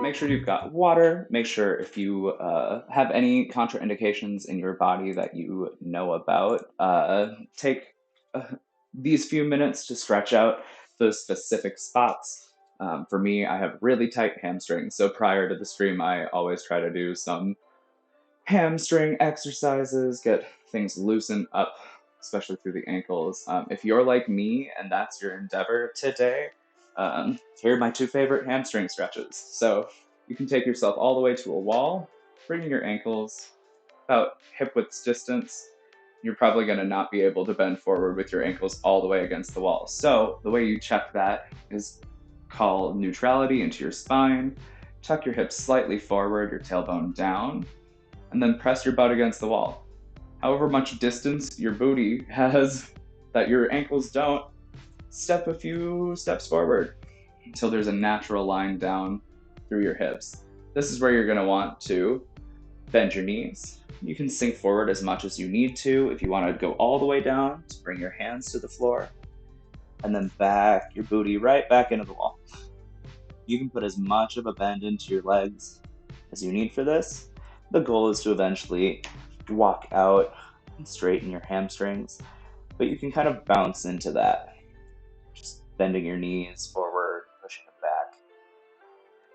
Make sure you've got water. Make sure if you have any contraindications in your body that you know about, take uh, these few minutes to stretch out those specific spots. For me, I have really tight hamstrings, so prior to the stream, I always try to do some hamstring exercises, get things loosened up, especially through the ankles. If you're like me and that's your endeavor today, here are my two favorite hamstring stretches. So you can take yourself all the way to a wall, bringing your ankles about hip width distance. You're probably going to not be able to bend forward with your ankles all the way against the wall. So the way you check that is call neutrality into your spine, tuck your hips slightly forward, your tailbone down, and then press your butt against the wall. However much distance your booty has that your ankles don't, step a few steps forward until there's a natural line down through your hips. This is where you're going to want to bend your knees. You can sink forward as much as you need to. If you want to go all the way down, to bring your hands to the floor, and then back your booty right back into the wall. You can put as much of a bend into your legs as you need for this. The goal is to eventually walk out and straighten your hamstrings, but you can kind of bounce into that. Just bending your knees forward, pushing them back.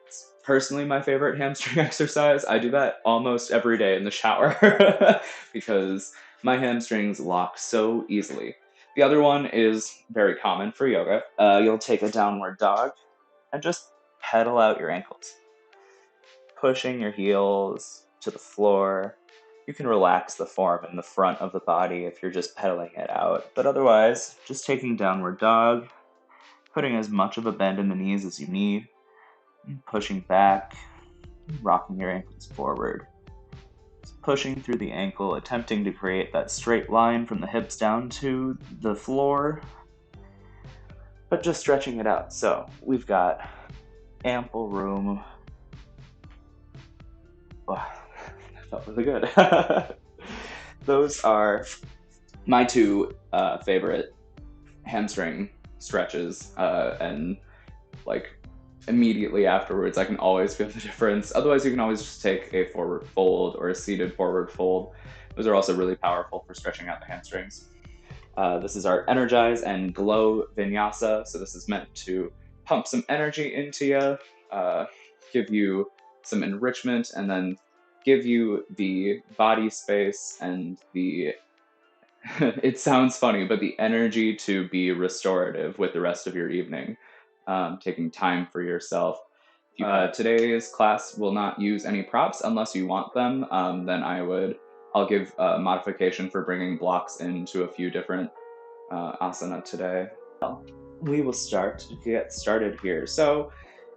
It's personally my favorite hamstring exercise. I do that almost every day in the shower because my hamstrings lock so easily. The other one is very common for yoga. You'll take a downward dog and just pedal out your ankles, pushing your heels to the floor. You can relax the form in the front of the body if you're just pedaling it out, but otherwise, just taking downward dog, putting as much of a bend in the knees as you need, pushing back, rocking your ankles forward. Just pushing through the ankle, attempting to create that straight line from the hips down to the floor, but just stretching it out. So we've got ample room. Oh, that felt really good. Those are my two favorite hamstring stretches, and like immediately afterwards I can always feel the difference. Otherwise you can always just take a forward fold or a seated forward fold. Those are also really powerful for stretching out the hamstrings. This is our Energize and Glow Vinyasa. So this is meant to pump some energy into you, give you some enrichment, and then give you the body space and the it sounds funny, but the energy to be restorative with the rest of your evening, taking time for yourself. Today's class will not use any props unless you want them. Then I'll give a modification for bringing blocks into a few different asana today. We will get started here. So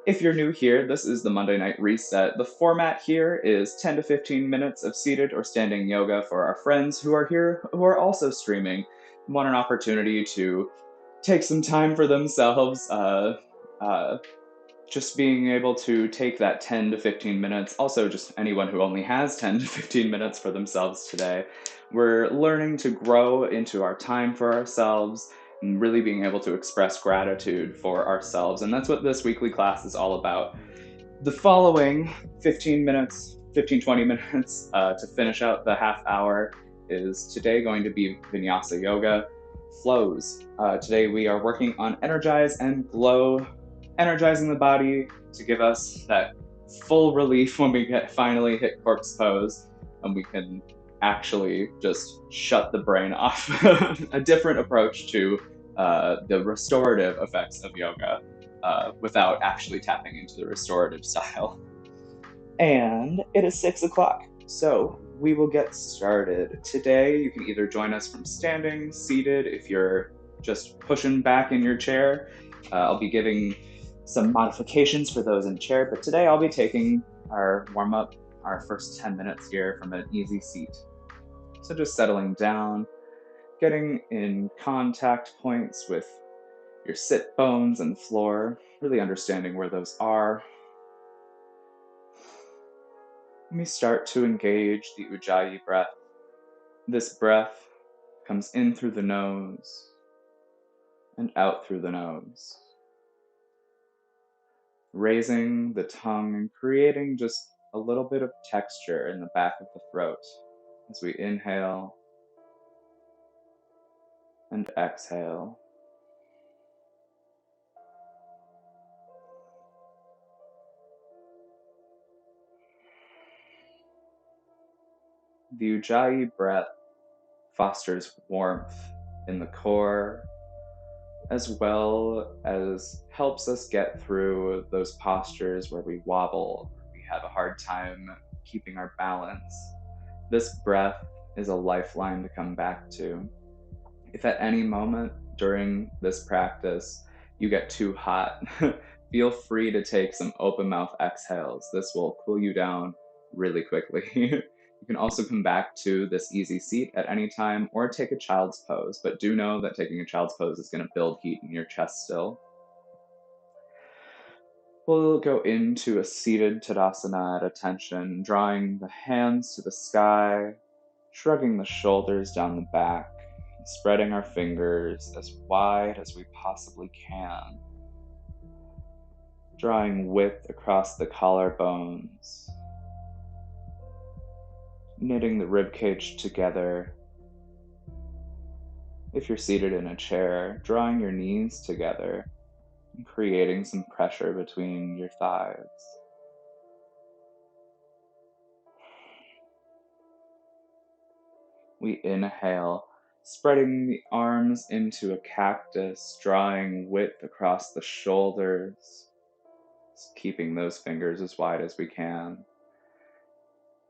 if you're new here, this is the Monday Night Reset. The format here is 10 to 15 minutes of seated or standing yoga for our friends who are here, who are also streaming, want an opportunity to take some time for themselves, just being able to take that 10 to 15 minutes. Also, just anyone who only has 10 to 15 minutes for themselves today. We're learning to grow into our time for ourselves and really being able to express gratitude for ourselves. And that's what this weekly class is all about. The following 15 minutes, 20 minutes to finish out the half hour is today going to be Vinyasa Yoga flows. Today we are working on Energize and Glow, energizing the body to give us that full relief when we finally hit corpse pose and we can actually just shut the brain off. A different approach to the restorative effects of yoga without actually tapping into the restorative style. And it is 6 o'clock, so we will get started. Today, you can either join us from standing, seated, if you're just pushing back in your chair. I'll be giving some modifications for those in chair, but today I'll be taking our warm-up, our first 10 minutes here from an easy seat. So just settling down, getting in contact points with your sit bones and floor, really understanding where those are. Let me start to engage the Ujjayi breath. This breath comes in through the nose and out through the nose. raising the tongue and creating just a little bit of texture in the back of the throat as we inhale and exhale. The Ujjayi breath fosters warmth in the core, as well as helps us get through those postures where we wobble, or we have a hard time keeping our balance. This breath is a lifeline to come back to. If at any moment during this practice you get too hot, feel free to take some open mouth exhales. This will cool you down really quickly. You can also come back to this easy seat at any time or take a child's pose, but do know that taking a child's pose is going to build heat in your chest still. We'll go into a seated Tadasana at attention, drawing the hands to the sky, shrugging the shoulders down the back, spreading our fingers as wide as we possibly can, drawing width across the collarbones, knitting the rib cage together. If you're seated in a chair, drawing your knees together and creating some pressure between your thighs. We inhale, spreading the arms into a cactus, drawing width across the shoulders, keeping those fingers as wide as we can,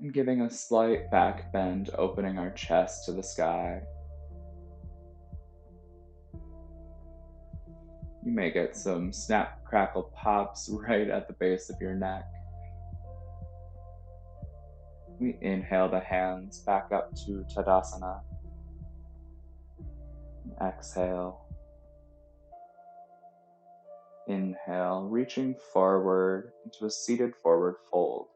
and giving a slight back bend, opening our chest to the sky. You may get some snap, crackle, pops right at the base of your neck. We inhale the hands back up to Tadasana. Exhale. Inhale, reaching forward into a seated forward fold.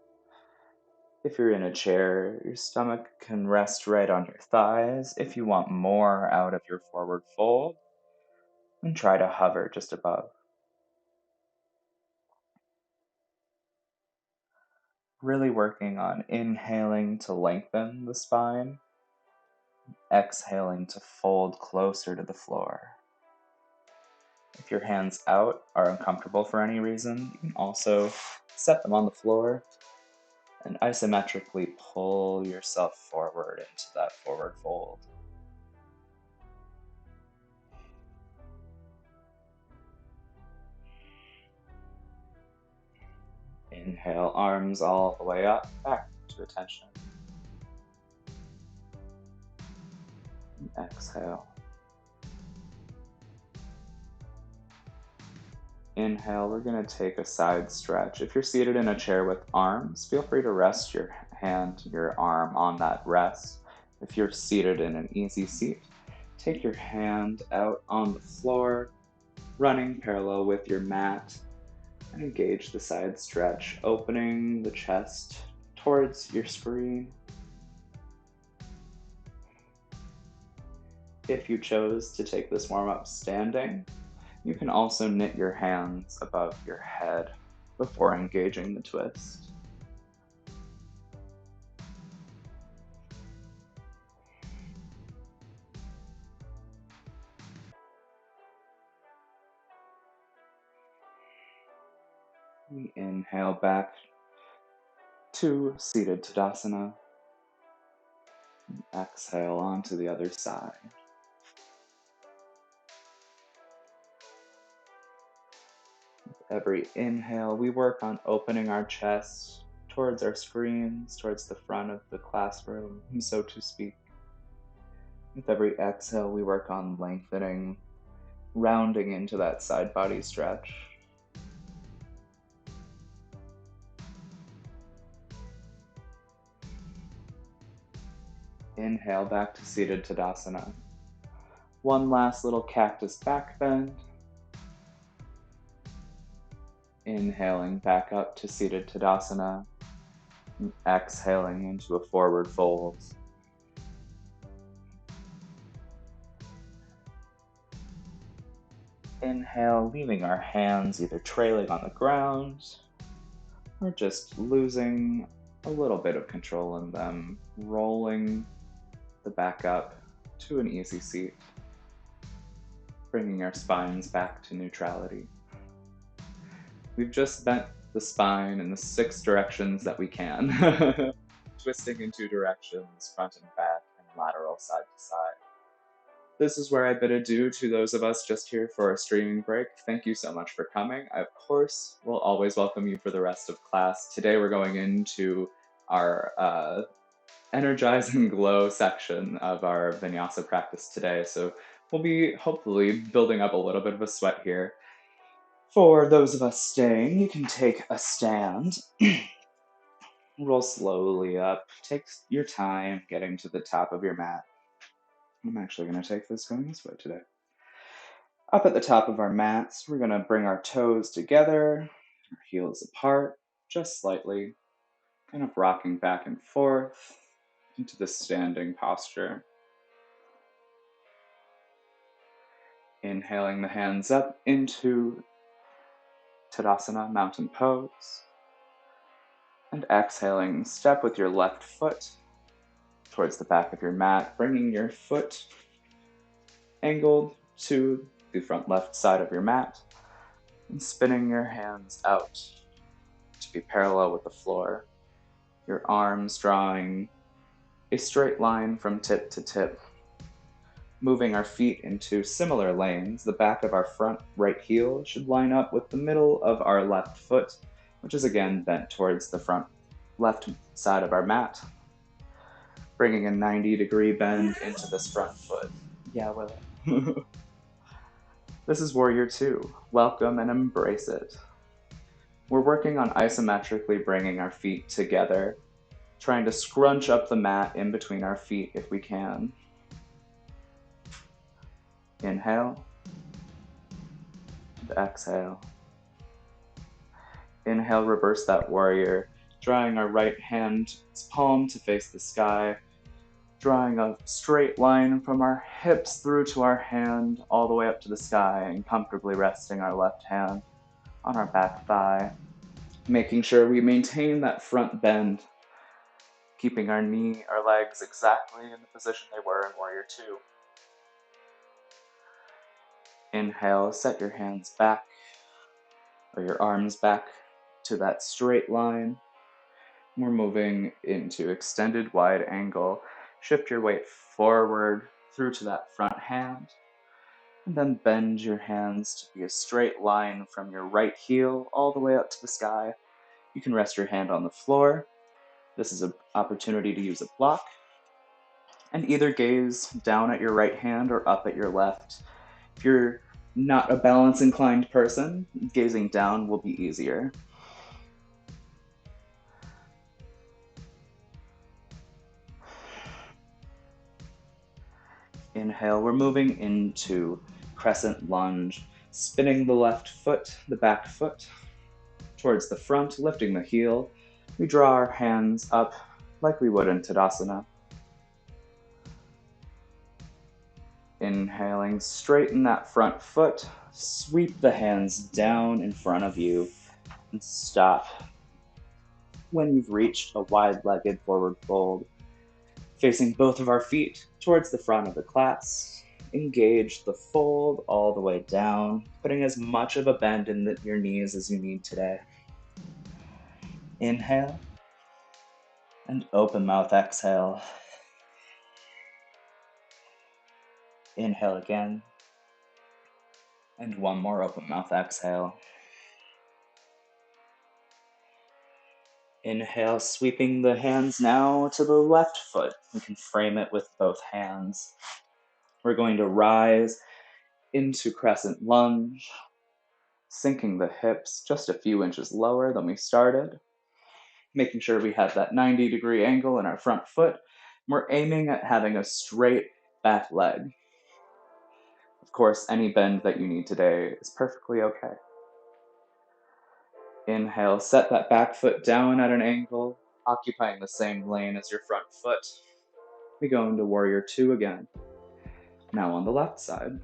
If you're in a chair, your stomach can rest right on your thighs. If you want more out of your forward fold, then try to hover just above. Really working on inhaling to lengthen the spine, exhaling to fold closer to the floor. If your hands out are uncomfortable for any reason, you can also set them on the floor and isometrically pull yourself forward into that forward fold. Inhale, arms all the way up, back to attention. Exhale. Inhale, we're going to take a side stretch. If you're seated in a chair with arms, feel free to rest your hand, your arm on that rest. If you're seated in an easy seat, take your hand out on the floor, running parallel with your mat, and engage the side stretch, opening the chest towards your screen. If you chose to take this warm-up standing, you can also knit your hands above your head before engaging the twist. We inhale back to seated Tadasana. Exhale onto the other side. Every inhale, we work on opening our chest towards our screens, towards the front of the classroom, so to speak. With every exhale, we work on lengthening, rounding into that side body stretch. Inhale back to seated Tadasana. One last little cactus back bend. Inhaling back up to seated Tadasana. And exhaling into a forward fold. Inhale, leaving our hands either trailing on the ground or just losing a little bit of control in them, rolling the back up to an easy seat, bringing our spines back to neutrality. We've just bent the spine in the 6 directions that we can, twisting in 2 directions, front and back, and lateral side to side. This is where I bid adieu to those of us just here for a streaming break. Thank you so much for coming. I, of course, will always welcome you for the rest of class. Today we're going into our Energize and Glow section of our Vinyasa practice today. So we'll be hopefully building up a little bit of a sweat here. For those of us staying, you can take a stand, roll slowly up, take your time getting to the top of your mat. I'm actually going to take this going this way today. Up at the top of our mats, we're going to bring our toes together, our heels apart, just slightly, kind of rocking back and forth into the standing posture. Inhaling the hands up into Tadasana, mountain pose. And exhaling, step with your left foot towards the back of your mat, bringing your foot angled to the front left side of your mat, and spinning your hands out to be parallel with the floor. Your arms drawing a straight line from tip to tip. Moving our feet into similar lanes, the back of our front right heel should line up with the middle of our left foot, which is again bent towards the front left side of our mat. Bringing a 90-degree bend into this front foot. Yeah, well. This is Warrior 2. Welcome and embrace it. We're working on isometrically bringing our feet together, trying to scrunch up the mat in between our feet if we can. Inhale. And exhale. Inhale, reverse that warrior, drawing our right hand's palm to face the sky, drawing a straight line from our hips through to our hand, all the way up to the sky, and comfortably resting our left hand on our back thigh, making sure we maintain that front bend, keeping our legs exactly in the position they were in Warrior 2. Inhale, set your hands back, or your arms back to that straight line. We're moving into extended wide angle. Shift your weight forward through to that front hand, and then bend your hands to be a straight line from your right heel all the way up to the sky. You can rest your hand on the floor. This is an opportunity to use a block, and either gaze down at your right hand or up at your left. If you're not a balance inclined person, gazing down will be easier. Inhale, we're moving into crescent lunge, spinning the left foot, the back foot, towards the front, lifting the heel. We draw our hands up like we would in Tadasana. Inhaling, straighten that front foot, sweep the hands down in front of you, and stop when you've reached a wide-legged forward fold. Facing both of our feet towards the front of the class. Engage the fold all the way down, putting as much of a bend in your knees as you need today. Inhale, and open mouth exhale. Inhale again, and one more open mouth exhale. Inhale, sweeping the hands now to the left foot. You can frame it with both hands. We're going to rise into crescent lunge, sinking the hips just a few inches lower than we started, making sure we have that 90-degree angle in our front foot. We're aiming at having a straight back leg. Of course, any bend that you need today is perfectly okay. Inhale, set that back foot down at an angle, occupying the same lane as your front foot. We go into Warrior 2 again. Now on the left side.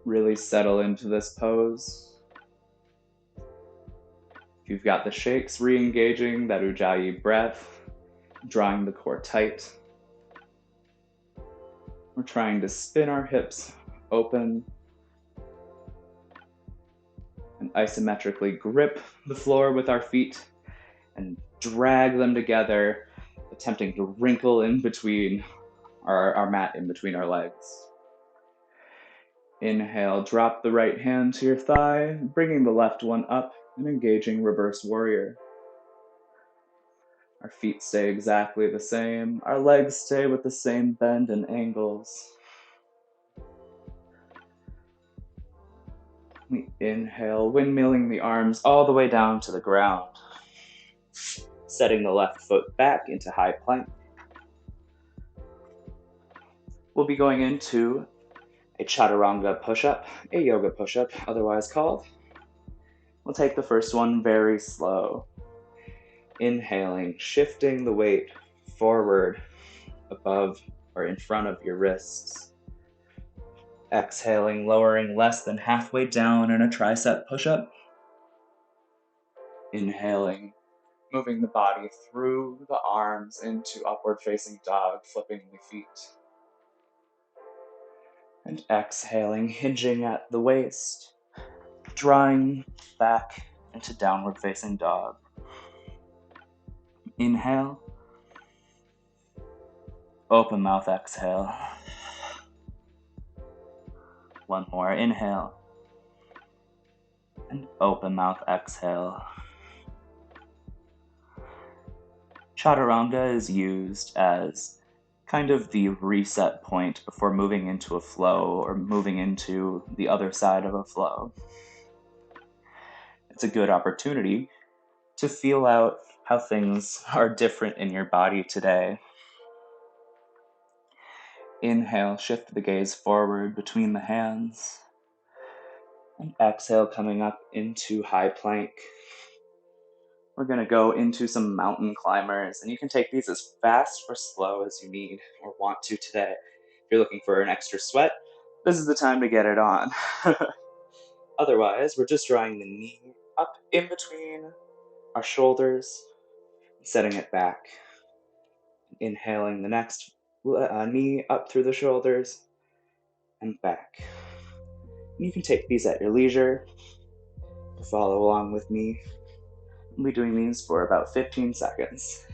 Really settle into this pose. If you've got the shakes, re-engaging that Ujjayi breath, drawing the core tight. We're trying to spin our hips open and isometrically grip the floor with our feet and drag them together, attempting to wrinkle in between our mat in between our legs. Inhale, drop the right hand to your thigh, bringing the left one up and engaging reverse warrior. Our feet stay exactly the same. Our legs stay with the same bend and angles. We inhale, windmilling the arms all the way down to the ground. Setting the left foot back into high plank. We'll be going into a chaturanga push-up, a yoga push-up, otherwise called. We'll take the first one very slow. Inhaling, shifting the weight forward, above or in front of your wrists. Exhaling, lowering less than halfway down in a tricep push-up. Inhaling, moving the body through the arms into upward facing dog, flipping the feet. And exhaling, hinging at the waist, drawing back into downward facing dog. Inhale. Open mouth, exhale. One more, inhale. And open mouth, exhale. Chaturanga is used as kind of the reset point before moving into a flow or moving into the other side of a flow. It's a good opportunity to feel out how things are different in your body today. Inhale, shift the gaze forward between the hands. And exhale, coming up into high plank. We're going to go into some mountain climbers, and you can take these as fast or slow as you need or want to today. If you're looking for an extra sweat, this is the time to get it on. Otherwise, we're just drawing the knee up in between our shoulders, setting it back. Inhaling the next knee up through the shoulders and back. And you can take these at your leisure. Follow along with me. We'll be doing these for about 15 seconds.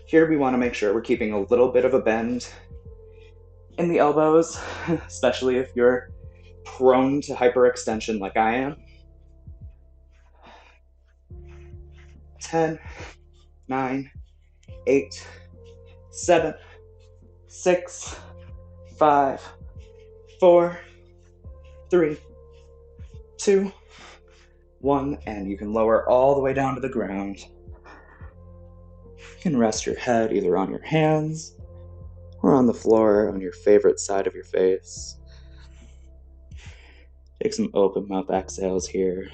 Here we want to make sure we're keeping a little bit of a bend in the elbows, especially if you're prone to hyperextension like I am. 10, 9, 8, 7, 6, 5, 4, 3, 2, 1, and you can lower all the way down to the ground. You can rest your head either on your hands or on the floor on your favorite side of your face. Take some open mouth exhales here.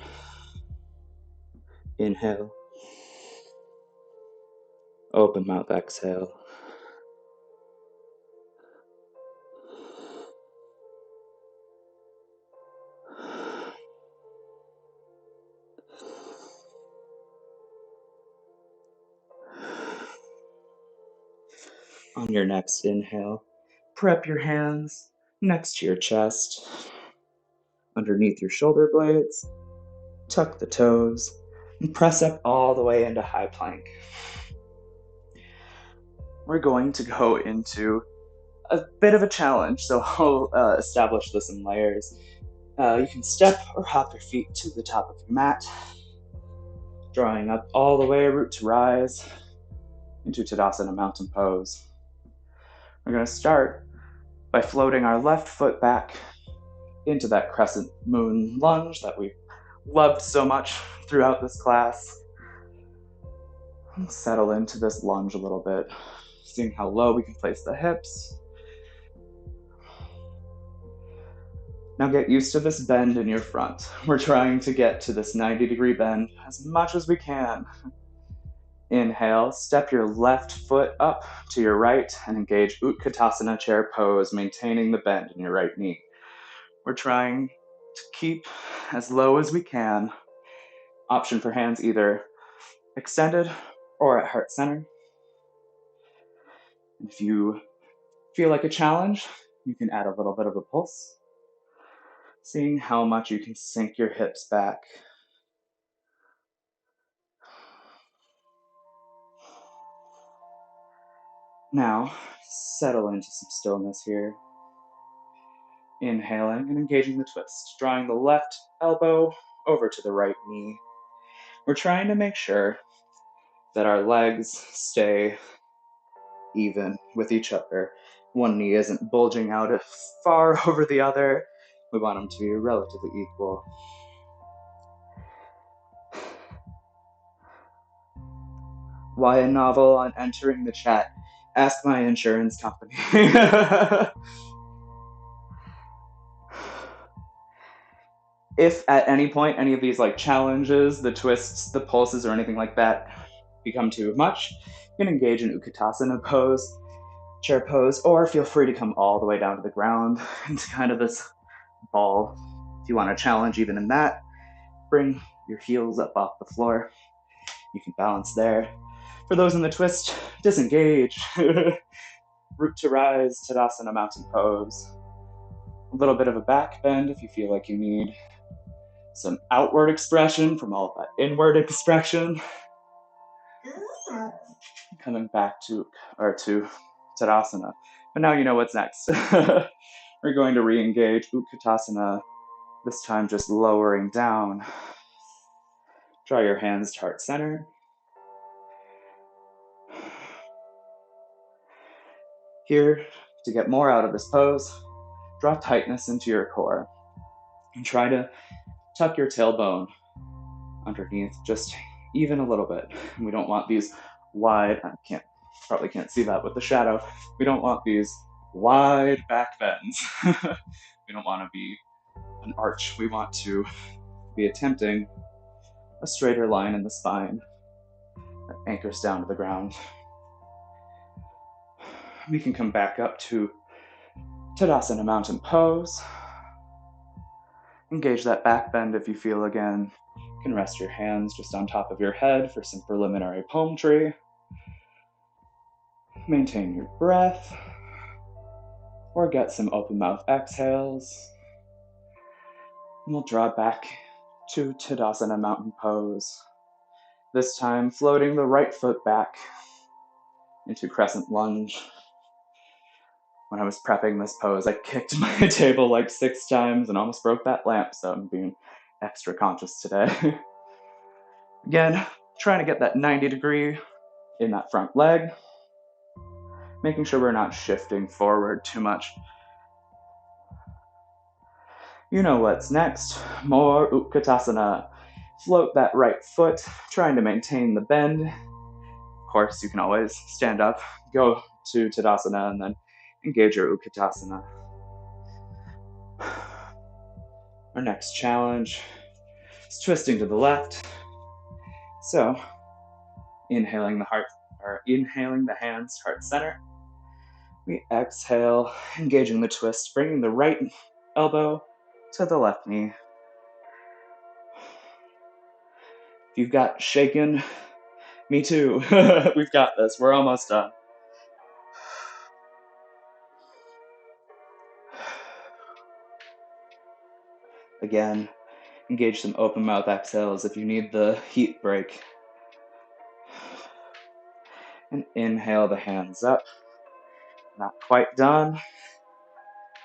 Inhale. Open mouth exhale. On your next inhale, prep your hands next to your chest, underneath your shoulder blades, tuck the toes, and press up all the way into high plank. We're going to go into a bit of a challenge, so I'll establish this in layers. You can step or hop your feet to the top of your mat, drawing up all the way, root to rise, into Tadasana mountain pose. We're going to start by floating our left foot back into that crescent moon lunge that we loved so much throughout this class. Settle into this lunge a little bit, seeing how low we can place the hips. Now get used to this bend in your front. We're trying to get to this 90-degree bend as much as we can. Inhale, step your left foot up to your right and engage Utkatasana chair pose, maintaining the bend in your right knee. We're trying to keep as low as we can. Option for hands either extended or at heart center. If you feel like a challenge, you can add a little bit of a pulse, seeing how much you can sink your hips back. Now, settle into some stillness here. Inhaling and engaging the twist, drawing the left elbow over to the right knee. We're trying to make sure that our legs stay even with each other. One knee isn't bulging out far over the other. We want them to be relatively equal. Why a novel on entering the chat? Ask my insurance company. If at any point any of these like challenges, the twists, the pulses, or anything like that become too much, you can engage in Utkatasana pose, chair pose, or feel free to come all the way down to the ground into kind of this ball. If you want to challenge even in that, bring your heels up off the floor. You can balance there. For those in the twist, disengage. Root to rise, Tadasana mountain pose. A little bit of a back bend if you feel like you need some outward expression from all of that inward expression. Coming back to Tadasana. But now you know what's next. We're going to re-engage Utkatasana, this time just lowering down. Draw your hands to heart center. Here, to get more out of this pose, draw tightness into your core and try to tuck your tailbone underneath just even a little bit. We don't want these wide, probably can't see that with the shadow. We don't want these wide back bends. We don't want to be an arch. We want to be attempting a straighter line in the spine that anchors down to the ground. We can come back up to Tadasana mountain pose. Engage that back bend if you feel again. You can rest your hands just on top of your head for some preliminary palm tree. Maintain your breath, or get some open mouth exhales. And we'll draw back to Tadasana mountain pose. This time floating the right foot back into crescent lunge. When I was prepping this pose, I kicked my table like 6 times and almost broke that lamp, so I'm being extra conscious today. Again, trying to get that 90 degree in that front leg, making sure we're not shifting forward too much. You know what's next. More Utkatasana. Float that right foot, trying to maintain the bend. Of course, you can always stand up, go to Tadasana, and then engage your Utkatasana. Our next challenge is twisting to the left. So, inhaling the hands to heart center. We exhale, engaging the twist, bringing the right elbow to the left knee. If you've got shaken, me too. We've got this. We're almost done. Again, engage some open mouth exhales if you need the heat break. And inhale the hands up. Not quite done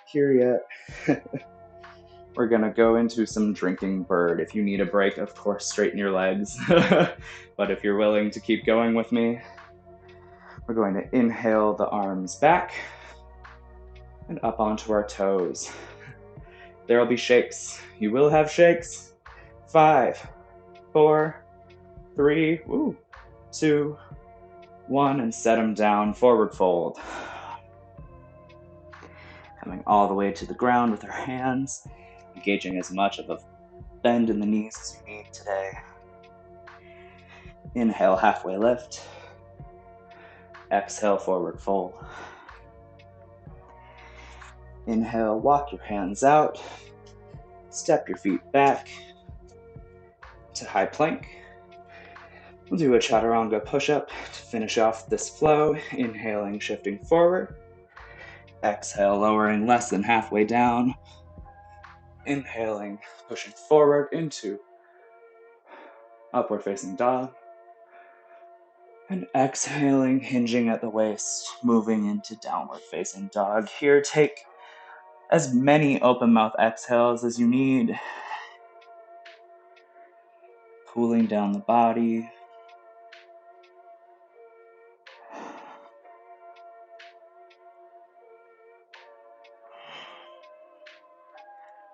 here yet. We're gonna go into some drinking bird. If you need a break, of course, straighten your legs. But if you're willing to keep going with me, we're going to inhale the arms back and up onto our toes. There will be shakes. You will have shakes. 5, 4, 3, 2, 1, and set them down. Forward fold. Coming all the way to the ground with our hands, engaging as much of a bend in the knees as you need today. Inhale, halfway lift. Exhale, forward fold. Inhale, walk your hands out. Step your feet back to high plank. We'll do a chaturanga push-up to finish off this flow. Inhaling, shifting forward. Exhale, lowering less than halfway down. Inhaling, pushing forward into upward facing dog. And exhaling, hinging at the waist, moving into downward facing dog. Here, take as many open mouth exhales as you need. Cooling down the body.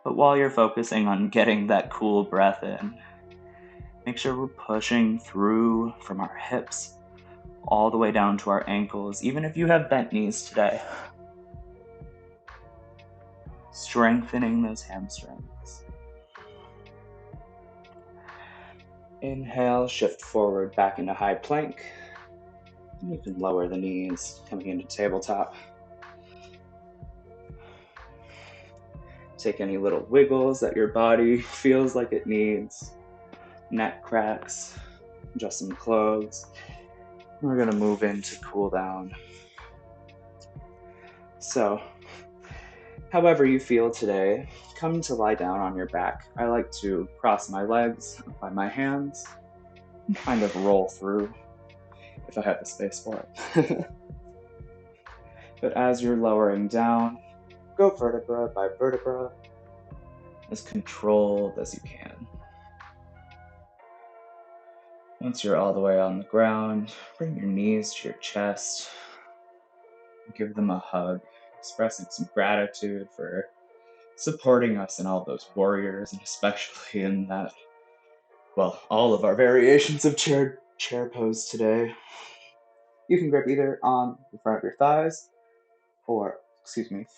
But while you're focusing on getting that cool breath in, make sure we're pushing through from our hips all the way down to our ankles, even if you have bent knees today. Strengthening those hamstrings. Inhale, shift forward back into high plank. You can lower the knees, coming into tabletop. Take any little wiggles that your body feels like it needs. Neck cracks, adjust some clothes. We're gonna move into cool down. So, however you feel today, come to lie down on your back. I like to cross my legs by my hands and kind of roll through if I have the space for it. But as you're lowering down, go vertebra by vertebra, as controlled as you can. Once you're all the way on the ground, bring your knees to your chest, give them a hug, expressing some gratitude for supporting us in all those warriors, and especially in that, well, all of our variations of chair pose today. You can grip either on the front of your thighs, or,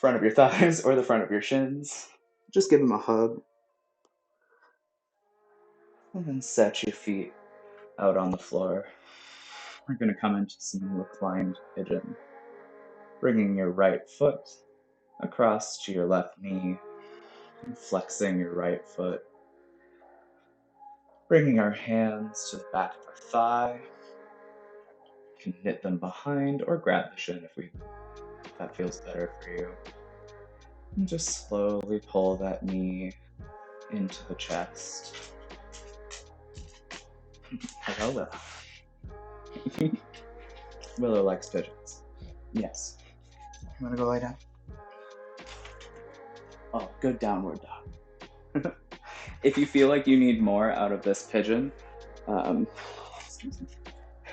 front of your thighs or the front of your shins. Just give them a hug. And then set your feet out on the floor. We're going to come into some reclined pigeon. Bringing your right foot across to your left knee, and flexing your right foot. Bringing our hands to the back of our thigh. You can knit them behind or grab the shin if that feels better for you. And just slowly pull that knee into the chest. Hello, Willow. Willow likes pigeons. Yes. You want to go lie down? Oh, good downward dog. If you feel like you need more out of this pigeon,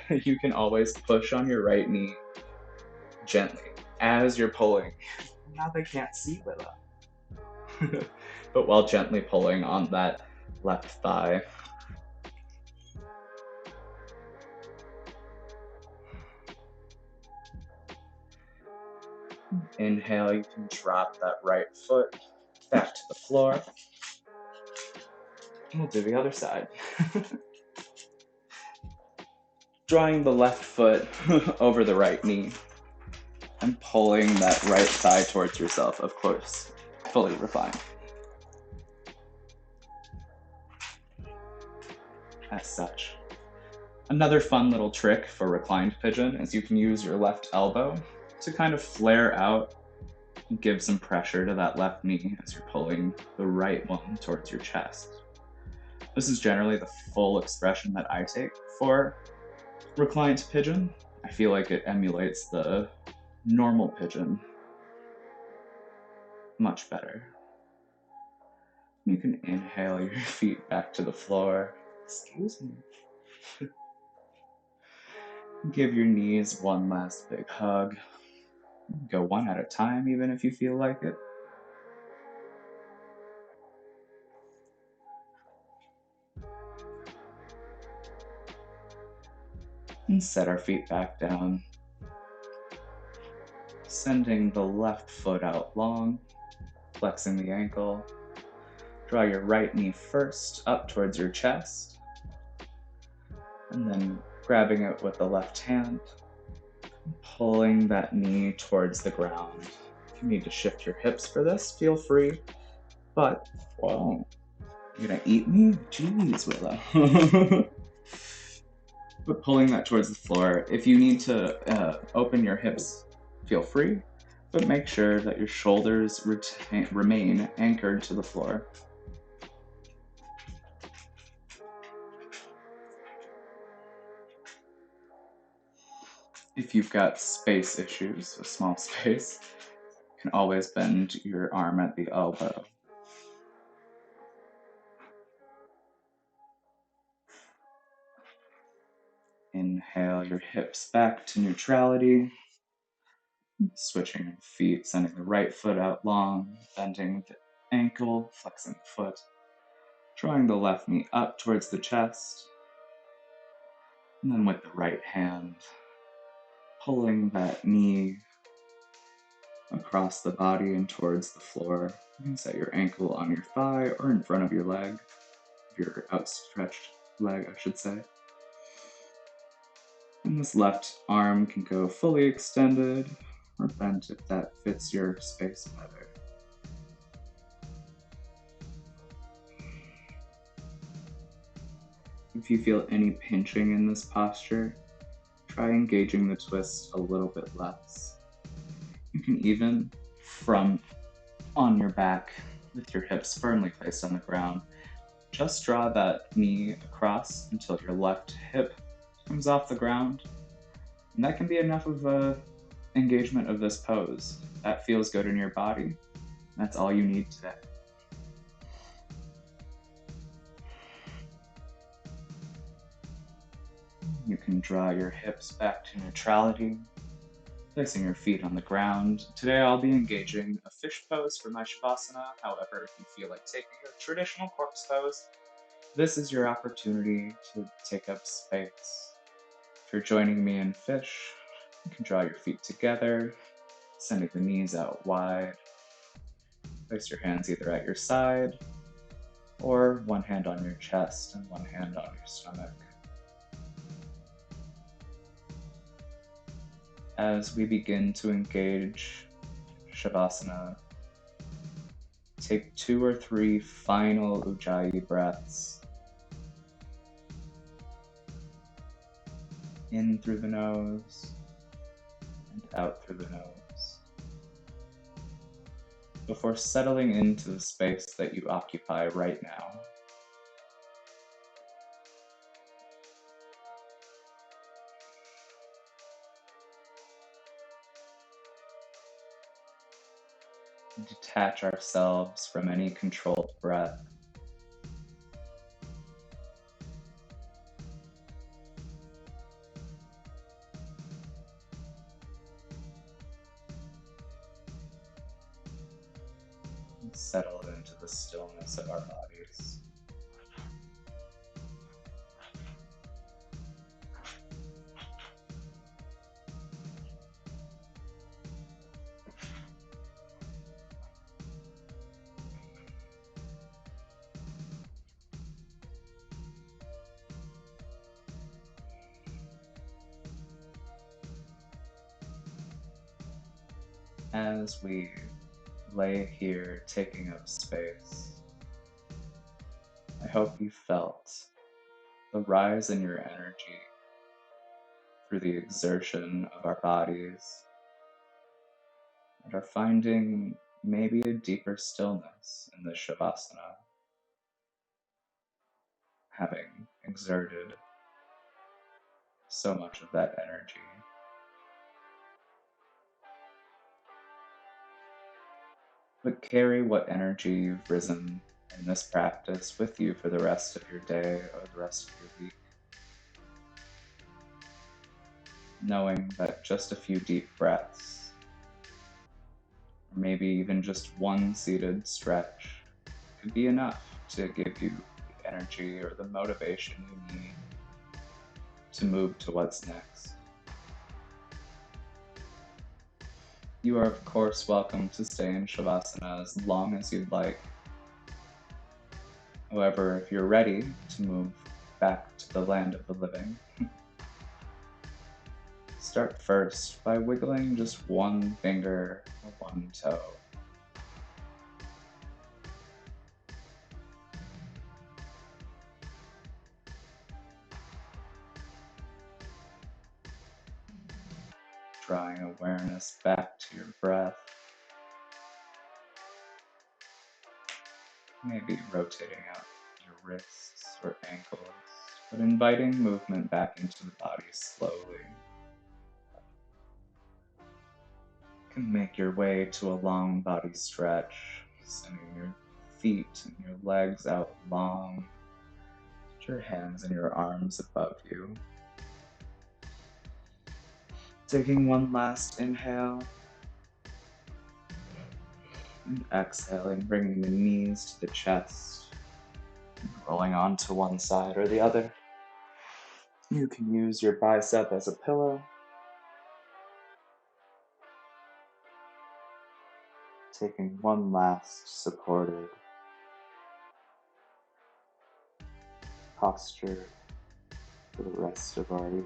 you can always push on your right knee gently as you're pulling. Now they can't see Willow. But while gently pulling on that left thigh. Inhale, you can drop that right foot back to the floor. And we'll do the other side. Drawing the left foot over the right knee and pulling that right thigh towards yourself, of course, fully reclined. As such. Another fun little trick for reclined pigeon is you can use your left elbow to kind of flare out and give some pressure to that left knee as you're pulling the right one towards your chest. This is generally the full expression that I take for reclined pigeon. I feel like it emulates the normal pigeon much better. You can inhale your feet back to the floor. Excuse me. Give your knees one last big hug. Go one at a time, even if you feel like it. And set our feet back down. Sending the left foot out long, flexing the ankle. Draw your right knee first up towards your chest. And then grabbing it with the left hand, pulling that knee towards the ground. If you need to shift your hips for this, feel free. But, whoa, you're gonna eat me? Jeez, Willow. But pulling that towards the floor. If you need to open your hips, feel free. But make sure that your shoulders remain anchored to the floor. If you've got space issues, a small space, you can always bend your arm at the elbow. Inhale your hips back to neutrality. Switching your feet, sending the right foot out long, bending the ankle, flexing the foot, drawing the left knee up towards the chest, and then with the right hand, pulling that knee across the body and towards the floor. You can set your ankle on your thigh or in front of your leg, your outstretched leg, I should say. And this left arm can go fully extended or bent if that fits your space better. If you feel any pinching in this posture, try engaging the twist a little bit less. You can even, from on your back with your hips firmly placed on the ground, just draw that knee across until your left hip comes off the ground. And that can be enough of a engagement of this pose. That feels good in your body. That's all you need today. You can draw your hips back to neutrality, placing your feet on the ground. Today I'll be engaging a fish pose for my Shavasana. However, if you feel like taking a traditional corpse pose, this is your opportunity to take up space. If you're joining me in fish, you can draw your feet together, sending the knees out wide. Place your hands either at your side or one hand on your chest and one hand on your stomach. As we begin to engage Shavasana, take 2 or 3 final Ujjayi breaths. In through the nose and out through the nose. Before settling into the space that you occupy right now. Detach ourselves from any controlled breath. And settle into the stillness of our bodies. As we lay here taking up space, I hope you felt the rise in your energy through the exertion of our bodies and are finding maybe a deeper stillness in this Shavasana, having exerted so much of that energy. But carry what energy you've risen in this practice with you for the rest of your day or the rest of your week. Knowing that just a few deep breaths, or maybe even just one seated stretch, could be enough to give you the energy or the motivation you need to move to what's next. You are, of course, welcome to stay in Shavasana as long as you'd like. However, if you're ready to move back to the land of the living. Start first by wiggling just one finger or one toe. Drawing awareness back to your breath. Maybe rotating out your wrists or ankles, but inviting movement back into the body slowly. You can make your way to a long body stretch, sending your feet and your legs out long. Put your hands and your arms above you. Taking one last inhale. And exhaling, bringing the knees to the chest, rolling onto one side or the other. You can use your bicep as a pillow. Taking one last supported posture for the rest of our evening.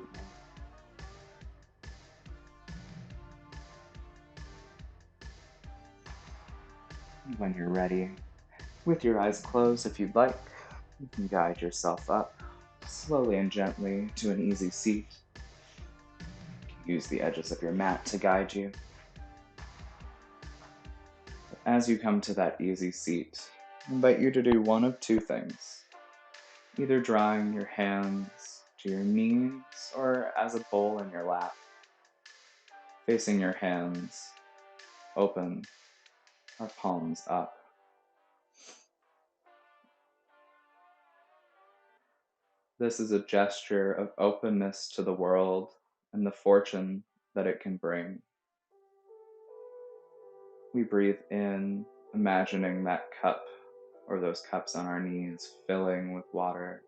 When you're ready, with your eyes closed if you'd like, you can guide yourself up slowly and gently to an easy seat. You can use the edges of your mat to guide you. As you come to that easy seat, I invite you to do one of two things. Either drawing your hands to your knees or as a bowl in your lap. Facing your hands open, our palms up. This is a gesture of openness to the world and the fortune that it can bring. We breathe in, imagining that cup or those cups on our knees filling with water.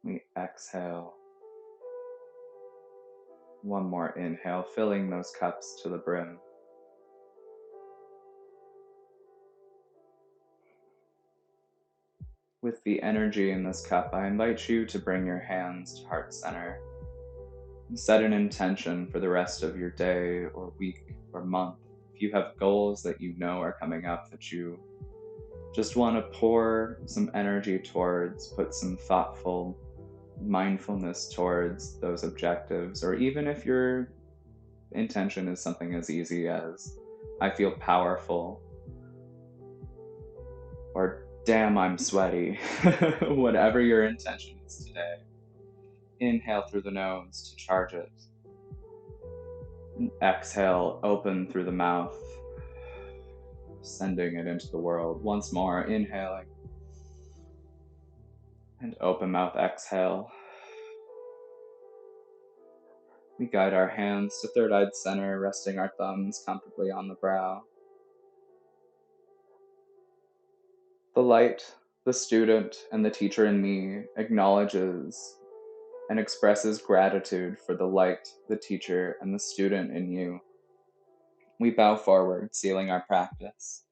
We exhale. One more inhale, filling those cups to the brim. With the energy in this cup, I invite you to bring your hands to heart center. Set an intention for the rest of your day or week or month. If you have goals that you know are coming up that you just want to pour some energy towards, put some thoughtful mindfulness towards those objectives, or even if your intention is something as easy as, I feel powerful, or damn, I'm sweaty, whatever your intention is today. Inhale through the nose to charge it. And exhale, open through the mouth, sending it into the world. Once more, inhaling. And open mouth, exhale. We guide our hands to third eye center, resting our thumbs comfortably on the brow. The light, the student, and the teacher in me acknowledges and expresses gratitude for the light, the teacher, and the student in you. We bow forward, sealing our practice.